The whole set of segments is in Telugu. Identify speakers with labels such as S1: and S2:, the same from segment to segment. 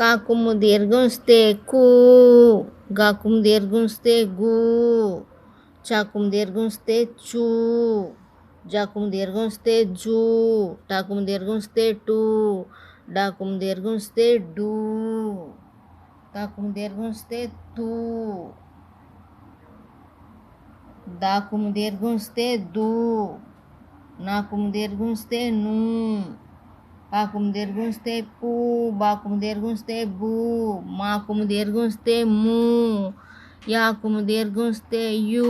S1: కాకుము దీర్ఘం స్తే కు, గాకుము దీర్ఘం స్తే గు, చాకుము దీర్ఘం స్తే చూ, జాకుము దీర్ఘం స్తే జూ, టాకుము దీర్ఘం స్తే టూ, డాకుము దీర్ఘం స్తే డూ, తాకుము దీర్ఘం స్తే తూ, దాకుము దీర్ఘం స్తే దూ, నాకుము దీర్ఘం స్తే నూ, పాకుము దీర్ఘం స్తే పూ, బాకుము దీర్ఘం స్తే బూ, మాకుము దీర్ఘం స్తే మూ, యాకుము దీర్ఘం స్తే యూ.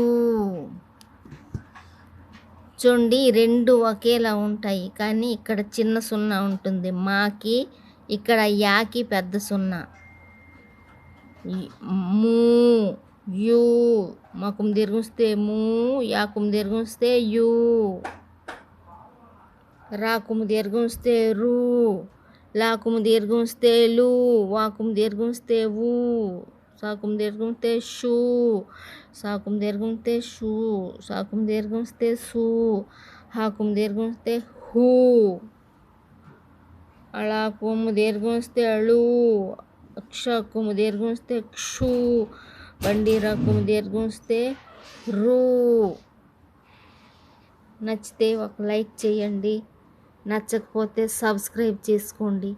S1: చూడండి రెండు ఒకేలా ఉంటాయి, కానీ ఇక్కడ చిన్న సున్నా ఉంటుంది మాకి, ఇక్కడ యాకి పెద్ద సున్నా. మూ, యూ, మాకుము దీర్ఘం స్తే మూ, యాకుము దీర్ఘం స్తే యూ, రాకుము దీర్ఘం స్తే రూ, లాకుము దీర్ఘం స్తే లూ, వాకుము దీర్ఘం స్తే ఊ, సాకుము దీర్ఘం స్తే షూ, సాకుము దీర్ఘం స్తే షూ, సాకుము దీర్ఘం స్తే సూ, హాకుము దీర్ఘం స్తే హూ, అళాకుము దీర్ఘం స్తే అళూ, అక్షకుము దీర్ఘం స్తే క్షూ, బండిరాకుము దీర్ఘం స్తే రూ. నచ్చితే ఒక లైక్ చేయండి, నచ్చకపోతే సబ్స్క్రైబ్ చేసుకోండి.